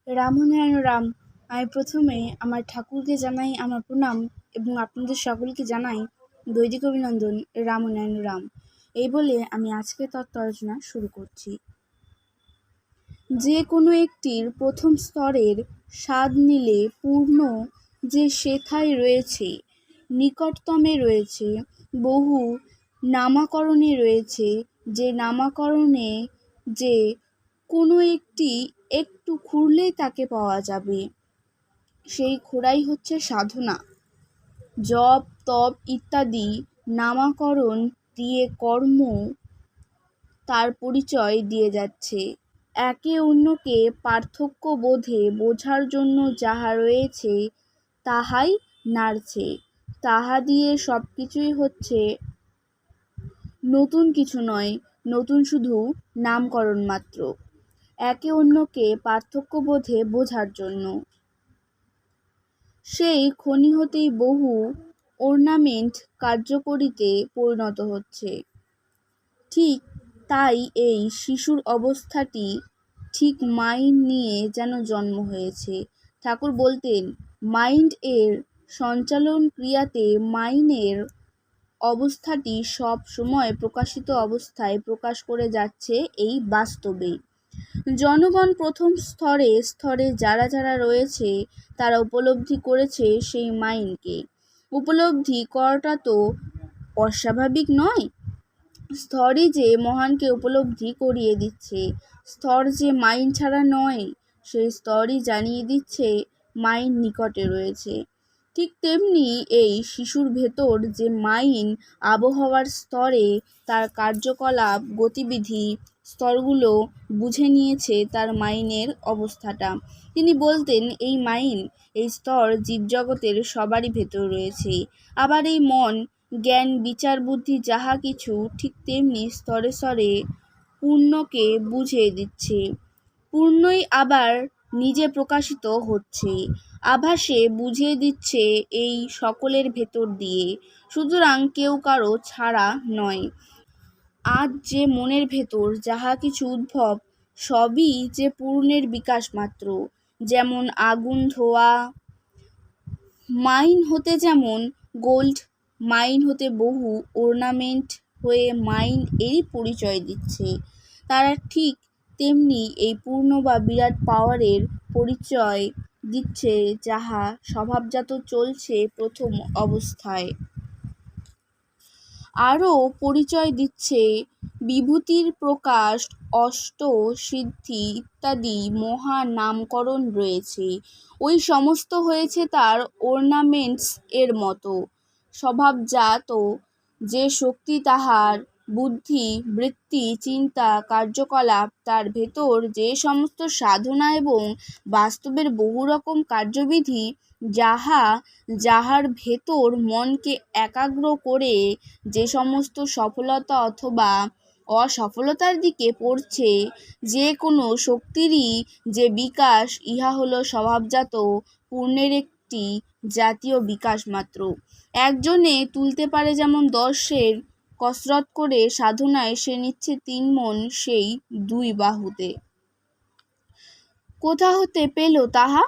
রামনারায়ণ রাম। আমি প্রথমে আমার ঠাকুরকে জানাই আমার প্রণাম এবং আপনাদের সকলকে জানাই বৈদিক অভিনন্দন। রামনারায়ণ রাম। এই বলে আমি আজকে তত্ত্ব আলোচনা শুরু করছি। যে কোনো একটির প্রথম স্তরের স্বাদ নিলে পূর্ণ যে সেথায় রয়েছে, নিকটতমে রয়েছে, বহু নামাকরণে রয়েছে, যে নামাকরণে যে কোনো একটি একটু খুঁড়লেই তাকে পাওয়া যাবে, সেই খোঁড়াই হচ্ছে সাধনা। জপ তপ ইত্যাদি নামাকরণ দিয়ে কর্ম তার পরিচয় দিয়ে যাচ্ছে। একে অন্যকে পার্থক্য বোধে বোঝার জন্য যাহা রয়েছে তাহাই নাড়ছে, তাহা দিয়ে সব কিছুই হচ্ছে। নতুন কিছু নয়, নতুন শুধু নামকরণ মাত্র, একে অন্যকে পার্থক্য বোধে বোঝার জন্য। সেই খনি হতেই বহু অর্নামেন্ট কার্যকরীতে পরিণত হচ্ছে। ঠিক তাই এই শিশুর অবস্থাটি ঠিক মাইন্ড নিয়ে যেন জন্ম হয়েছে। ঠাকুর বলতেন, মাইন্ড এর সঞ্চালন ক্রিয়াতে মাইন্ডের অবস্থাটি সব সময় প্রকাশিত অবস্থায় প্রকাশ করে যাচ্ছে এই বাস্তবে। জনগণ প্রথম স্তরে স্তরে যারা যারা রয়েছে তারা উপলব্ধি করেছে সেই মাইন্ডকে। উপলব্ধি করাটা তো অস্বাভাবিক নয়। স্তরই যে মহানকে উপলব্ধি করিয়ে দিচ্ছে। স্তর যে মাইন্ড ছাড়া নয়, সেই স্তরই জানিয়ে দিচ্ছে মাইন্ড নিকটে রয়েছে। ঠিক তেমনি এই শিশুর ভেতর যে মাইন্ড আবহাওয়ার স্তরে তার কার্যকলাপ গতিবিধি স্তরগুলো বুঝে নিয়েছে তার মাইন্ডের অবস্থাটা। তিনি বলতেন, এই মাইন্ড এই স্তর জীবজগতের সবারই ভেতর রয়েছে। আবার এই মন জ্ঞান বিচার বুদ্ধি যাহা কিছু ঠিক তেমনি স্তরে স্তরে পূর্ণকে বুঝিয়ে দিচ্ছে। পূর্ণই আবার নিজে প্রকাশিত হচ্ছে, আভাসে বুঝিয়ে দিচ্ছে এই সকলের ভেতর দিয়ে। সুতরাং কেউ কারো ছাড়া নয়। আজ যে মনের ভেতর যাহা কিছু উদ্ভব সবই যে পূর্ণের বিকাশ মাত্র। যেমন আগুন ধোয়া মাইন হতে, যেমন গোল্ড মাইন হতে বহু অর্নামেন্ট হয়ে মাইন এরই পরিচয় দিচ্ছে, তারা ঠিক তেমনি এই পূর্ণ বা বিরাট পাওয়ারের পরিচয় দিচ্ছে যাহা স্বভাবজাত চলছে প্রথম অবস্থায়। আরও পরিচয় দিচ্ছে বিভূতির প্রকাশ, অষ্ট সিদ্ধি ইত্যাদি মহা নামকরণ রয়েছে। ওই সমস্ত হয়েছে তার অর্নামেন্টস এর মতো। স্বভাবজাত যে শক্তি, তাহার বুদ্ধি বৃত্তি চিন্তা কার্যকলাপ, তার ভেতর যে সমস্ত সাধনা এবং বাস্তবের বহু রকম কার্যবিধি যাহার ভেতর মনকে একাগ্র করে যে সমস্ত সফলতা অথবা অসফলতার দিকে পড়ছে, যে কোনো শক্তিরই যে বিকাশ, ইহা হলো স্বভাবজাত পূর্ণের একটি জাতীয় বিকাশ মাত্র। একজনে তুলতে পারে যেমন 10-এর কসরত করে সাধনায় সে নিচ্ছে 3 মণ সেই 2 বাহুতে। কোথা হতে পেল তাহা?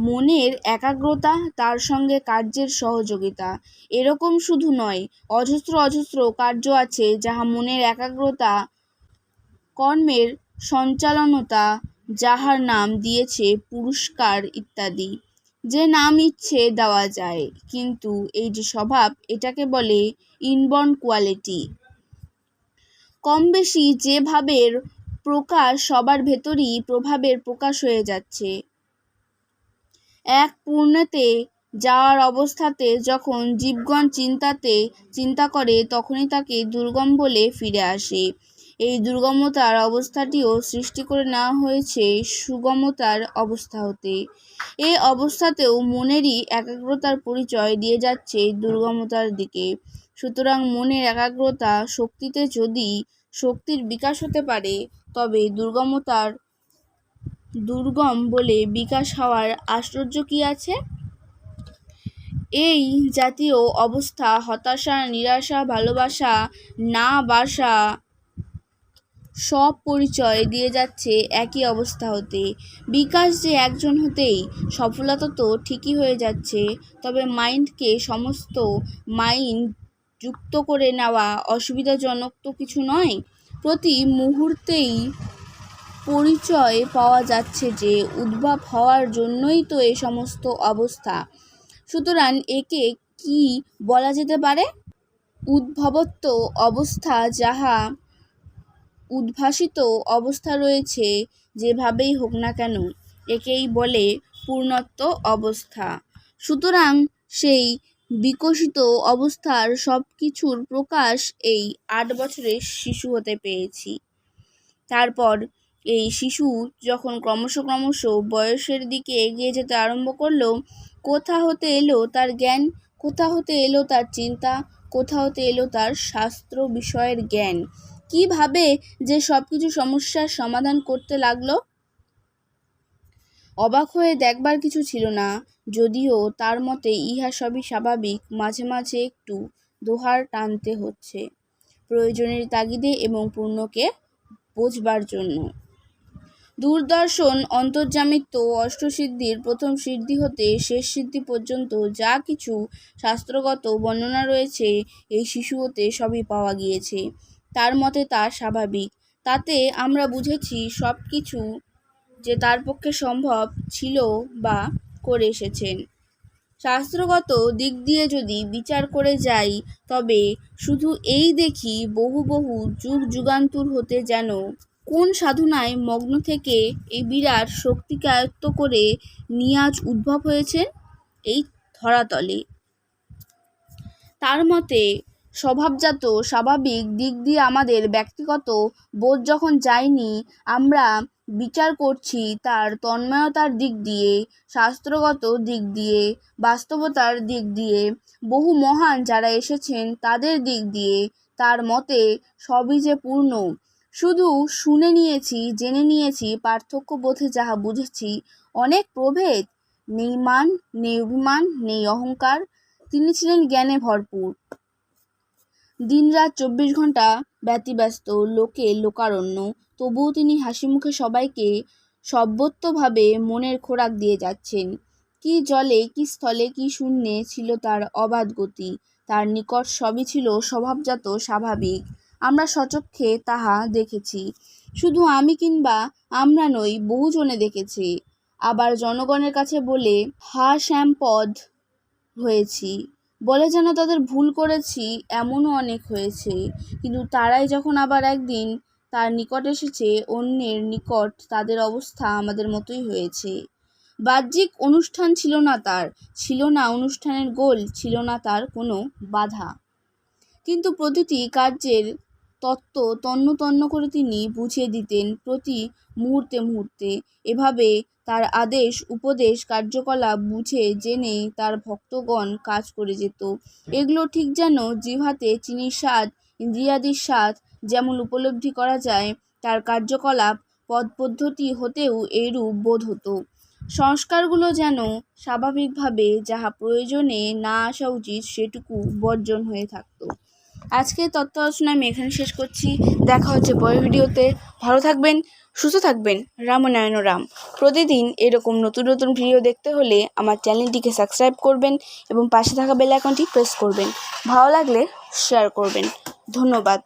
মনের একাগ্রতা, তার সঙ্গে কার্যের সহযোগিতা। এরকম শুধু নয়, অজস্র অজস্র কার্য আছে যাহা মনের একাগ্রতা, কর্মের সঞ্চালনতা, যাহার নাম দিয়েছে পুরস্কার ইত্যাদি। যে নাম ইচ্ছে দেওয়া যায়, কিন্তু এই যে স্বভাব, এটাকে বলে ইনবর্ন কোয়ালিটি। কম বেশি যে ভাবের প্রকাশ সবার ভেতরই প্রভাবের প্রকাশ হয়ে যাচ্ছে। এক পূর্ণতে যাওয়ার অবস্থাতে যখন জীবগণ চিন্তা করে, তখনই তাকে দুর্গম বলে ফিরে আসে। এই দুর্গমতার অবস্থাটিও সৃষ্টি করে নেওয়া হয়েছে সুগমতার অবস্থা হতে। এই অবস্থাতেও মনেরই একাগ্রতার পরিচয় দিয়ে যাচ্ছে দুর্গমতার দিকে। সুতরাং মনের একাগ্রতা শক্তিতে যদি শক্তির বিকাশ হতে পারে, তবে দুর্গম বলে বিকাশ হওয়ার আশ্চর্য কি আছে? এই জাতীয় অবস্থা হতাশা, নিরাশা, ভালোবাসা, না বাসা, সব পরিচয় দিয়ে যাচ্ছে একই অবস্থা হতে। বিকাশ যে একজন হতেই সফলতা তো ঠিকই হয়ে যাচ্ছে, তবে মাইন্ডকে সমস্ত মাইন্ড যুক্ত করে নেওয়া অসুবিধাজনক তো কিছু নয়। প্রতি মুহূর্তেই পরিচয় পাওয়া যাচ্ছে যে উদ্ভব হওয়ার জন্যই তো এই সমস্ত অবস্থা। সুতরাং একে কি বলা যেতে পারে? উদ্ভবত্ব অবস্থা, যাহা উদ্ভাসিত অবস্থা রয়েছে যেভাবেই হোক না কেন, একেই বলে পূর্ণত্ব অবস্থা। সুতরাং সেই বিকশিত অবস্থার সব কিছুর প্রকাশ এই 8 বছরের শিশু হতে পেয়েছি। তারপর এই শিশু যখন ক্রমশ বয়সের দিকে এগিয়ে যেতে আরম্ভ করলো, কোথা হতে এলো তার জ্ঞান, কোথা হতে এলো তার চিন্তা, কোথা হতে এলো তার শাস্ত্র বিষয়ের জ্ঞান, কিভাবে যে সব কিছু সমস্যার সমাধান করতে লাগলো। অবাক হয়ে দেখবার কিছু ছিল না, যদিও তার মতে ইহা সবই স্বাভাবিক। মাঝে মাঝে একটু দোহার টানতে হচ্ছে প্রয়োজনের তাগিদে এবং পূর্ণকে বোঝবার জন্য। দূরদর্শন অন্তর্যামিত্ব অষ্টসিদ্ধির প্রথম সিদ্ধি হতে শেষ সিদ্ধি পর্যন্ত যা কিছু শাস্ত্রগত বর্ণনা রয়েছে, এই শিশু হতে সবই পাওয়া গিয়েছে। তার মতে তা স্বাভাবিক। তাতে আমরা বুঝেছি সব কিছু যে তার পক্ষে সম্ভব ছিল বা করে এসেছেন। শাস্ত্রগত দিক দিয়ে যদি বিচার করে যাই, তবে শুধু এই দেখি বহু যুগ যুগান্তর হতে যেন কোন সাধনায় মগ্ন থেকে এই বিরাট শক্তিকে আয়ত্ত করে নিয়ে আজ উদ্ভব হয়েছেন এই ধরাতলে। তার মতে স্বভাবজাত স্বাভাবিক দিক দিয়ে আমাদের ব্যক্তিগত বোধ যখন যায়নি, আমরা বিচার করছি তার তন্ময়তার দিক দিয়ে, শাস্ত্রগত দিক দিয়ে, বাস্তবতার দিক দিয়ে, বহু মহান যারা এসেছেন তাদের দিক দিয়ে। তার মতে সবই যে পূর্ণ। শুধু শুনে নিয়েছি, জেনে নিয়েছি, পার্থক্য বোধে যাহা বুঝেছি, অনেক প্রভেদ। নেই মান, নেই অভিমান, নেই অহংকার। তিনি ছিলেন জ্ঞানে ভরপুর। দিনরাত 24 ঘন্টা ব্যতিব্যস্ত, লোকে লোকারণ্য, তবুও তিনি হাসিমুখে সবাইকে সর্বত্রভাবে মনের খোরাক দিয়ে যাচ্ছেন। কি জলে, কি স্থলে, কি শূন্যে ছিল তার অবাধ গতি। তার নিকট সবই ছিল স্বভাবজাত স্বাভাবিক। আমরা স্বচক্ষে তাহা দেখেছি। শুধু আমি কিংবা আমরা নই, বহুজনে দেখেছে। আবার জনগণের কাছে বলে হাস্যাস্পদ হয়েছি, বলে যেন তাদের ভুল করেছি, এমনও অনেক হয়েছে। কিন্তু তারাই যখন আবার একদিন তার নিকট এসেছে, অন্যের নিকট তাদের অবস্থা আমাদের মতোই হয়েছে। বাহ্যিক অনুষ্ঠান ছিল না তার, ছিল না অনুষ্ঠানের গোল, ছিল না তার কোনো বাধা। কিন্তু প্রতিটি কার্যের তত্ত্ব তন্ন করে তিনি বুঝিয়ে দিতেন প্রতি মুহূর্তে। এভাবে তার আদেশ উপদেশ কার্যকলাপ বুঝে জেনে তার ভক্তগণ কাজ করে যেত। এগুলো ঠিক যেন জিহ্বাতে চিনির স্বাদ, ইন্দ্রিয়াদির স্বাদ যেমন উপলব্ধি করা যায়, তার কার্যকলাপ পদ্ধতি হতেও এইরূপ বোধ হতো। সংস্কারগুলো যেন স্বাভাবিকভাবে যাহা প্রয়োজনে না আসা উচিত সেটুকু বর্জন হয়ে থাকত। আজকের তত্ত্ব আলোচনা আমি এখানে শেষ করছি। দেখা হচ্ছে পরের ভিডিওতে। ভালো থাকবেন, সুস্থ থাকবেন। রামনারায়ণ রাম। প্রতিদিন এরকম নতুন ভিডিও দেখতে হলে আমার চ্যানেলটিকে সাবস্ক্রাইব করবেন এবং পাশে থাকা বেল আইকনটি প্রেস করবেন। ভালো লাগলে শেয়ার করবেন। ধন্যবাদ।